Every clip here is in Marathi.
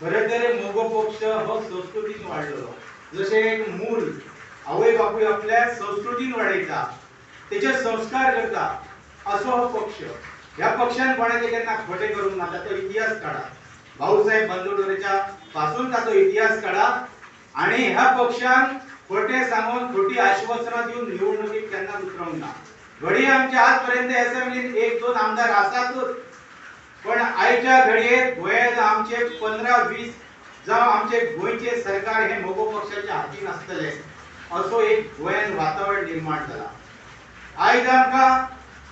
खरं तर मोगो पक्ष हो संस्कृतीत वाढलो. जसे एक मूल आवय बापूय आपल्या संस्कृतीत वाढयता, त्याचे संस्कार करता, असो हो पक्ष. ह्या पक्षान कोणाचे केन्ना खोटे करूंक ना. ताचो इतिहास काढा. भाऊसाहेब बांदोडकरांच्या पासून ताचो इतिहास काढा आणि ह्या पक्षान खोटे सांगून खोटी आश्वासना दिवन निवडणुकीत केन्ना उतरवंक ना. घडी आमच्या आजपर्यंत असेंब्लीत एक दोन आमदार आसातच, पण आयच्या घडयेत गोंयांत आमचे 15-20 जावं आमचे गोंयचे सरकार हे मोगो पक्षाच्या हातीन आसतले असो एक गोंयांत वातावरण निर्माण जाला. आयज आमकां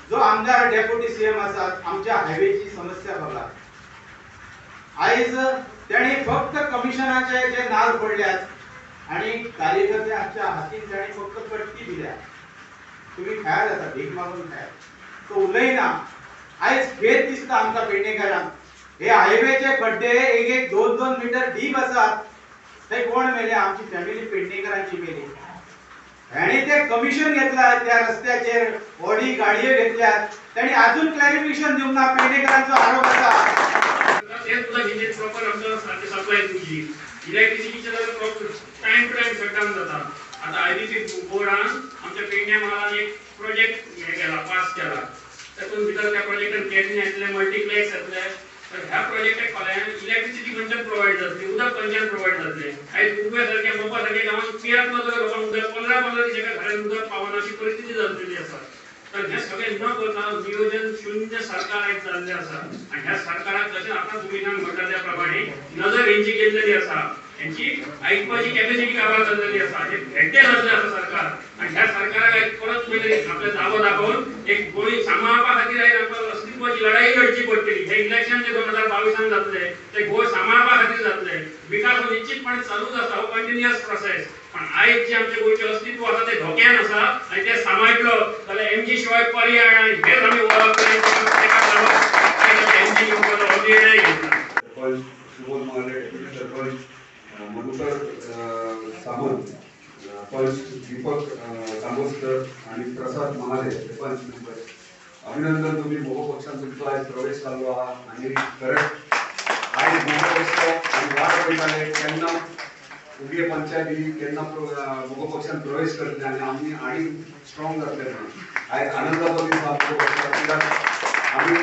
जो आमदार डेप्युटी सीएम आसात, आमच्या हायवेची समस्या बघा. आयज त्यांनी फक्त कमिशनाचे जे नाल पडल्यात आणि कार्यकर्त्यांच्या हातीन त्यांनी फक्त कटकी दिल्या. तुम्ही खायाल आता भीक मागून खायाल, तो उलयना. आयज खेद दिसता आमकां पेडणेकारांक. हे हायवेचे खड्डे एक 2-2 मीटर डीप आसात. ते कोण मेले? आमची फॅमिली पेडणेकरांची मेली. आणि ते कमिशन घेतला त्या रस्त्याचेर, ऑडी गाडयो घेतल्यात, त्यांनी अजून क्लॅरिफिकेशन दिवंक ना. पेडणेकरांचो आरोप आसा ते तुला म्हणजे प्रॉपर आमचं सप्लाय तुझी इलेक्ट्रिसिटीचे टाइम टू टाइम शटडाऊन जाता. आता आयडीसी बोर्डान आमच्या पेडण्या महालान एक प्रोजेक्ट हे केला, पास केला. तातूंत भितर त्या प्रोजेक्टान कॅबिन येतले, मल्टीप्लेक्स येतले. तर ह्या प्रोजेक्टाक फाल्यां इलेक्ट्रिसिटी खंयच्यान प्रोवायड जातली, उदक खंयच्यान प्रोवायड जातले. आयज उबे सारख्या मोपा सारख्या गांवांत 13 लोकांक उदक 15 दिसाच्या घरांत उदक पावना अशी परिस्थिती जाल्लेली आसा. तर हे सगळे न करता नियोजन शून्य सरकार आयज जाल्लें आसा. आणि ह्या सरकाराक जशें आतां तुमी म्हटला त्या प्रमाणे नजर हेंची गेल्लेली आसा. यांची ऐकपाची कॅपॅसिटी काबार झालेली आसा. हे भेटे जाल्ले आसा सरकार. आणि ह्या सरकाराक परत पयली आपले दाबो दाखोवन एक गोंय सांबाळपा खातीर आयज आमकां अस्तित्वाची लढाई लढची पडटली. हे इलेक्शन जे 2022 जातले ते गोंय सांबाळपा खातीर जातले. विकास हो निश्चितपणे चालूच आसा, हो कंटिन्युअस प्रोसेस. पण आयज जे आमचे गोंयचे अस्तित्व आसा ते धोक्यान आसा. आणि ते सांबाळलो जाल्यार एमजी शिवाय पर्याय आणि हेच आमी वळख करून एमजी घेवपाचो हो निर्णय घेतला. सुबोध महाले, डेप्युटी सरपंच मधुकर सावंत, पंच दीपक तांबोस्कर आणि प्रसाद महाले पंच मेंबर. अभिनंदन, तुम्ही मोगो पक्षान तुमचो आयज प्रवेश जाल्लो आहा. आणि खरेंच आयज मोगो पक्ष आणि वाट पळयताले केन्ना उबे पंचायती केन्ना मोगो पक्षान प्रवेश करतले आणि आमी आनी स्ट्रॉंग जातले म्हणून आयज आनंदाचो दीस आहा मोगो पक्षाक. कित्याक आमी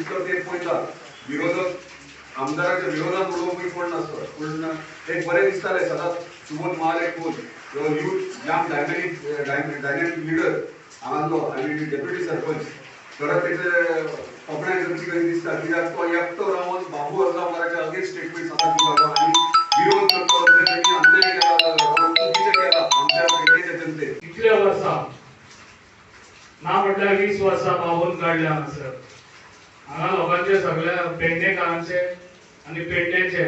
इतलो तेंप पळयता विरोधक आमदाराच्या विरोधात उडोवपी कोण नासतो. पण एक बरें दिसतालें सदांच सुबोध महाले कोण यूथ जाम डायनॅमिक लिडर हांगालो आणि डेप्युटी सरपंच. खरं तेचे कोंकण्यान करची कशी दिसता. कित्याक तो एकटो रावन बाबू अर्जावकाराच्या अगेन्स्ट स्टेटमेंट सदांच दितालो आणि विरोध करतो. जे त्यांनी अन्याय केला, चुकीचे केला आमच्या पेडणेच्या जनतेक. इतले वर्सां ना म्हटल्यार 20 वर्सां पावून काडल्या हांगासर. हांगा लोकांचे सगळ्या पेडणेकारांचे आणि पेडण्याचे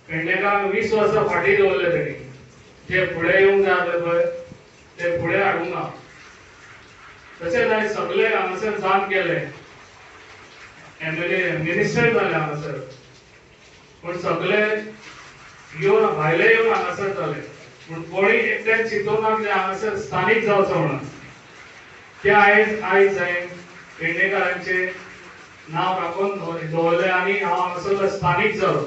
पेडणेकारांक 20 वर्सां फाटीं दवरले तेणी. जे फुडें येवंक जाय आसले पळय ते फुडें हाडूंक ना. तशेंच आयज सगळे हांगासर जाण केले, एमएलए मिनिस्टर जाले हांगासर. पण सगळे येवन भायले येवन हांगासर जाले. पूण कोणी एकट्यान चिंतूंक ना हांगासर स्थानीक जावचो म्हणून. ते आयज हांवें पेडणेकारांचे नांव राखून दवरले आणि हांव हांगासरलो स्थानीक जालो.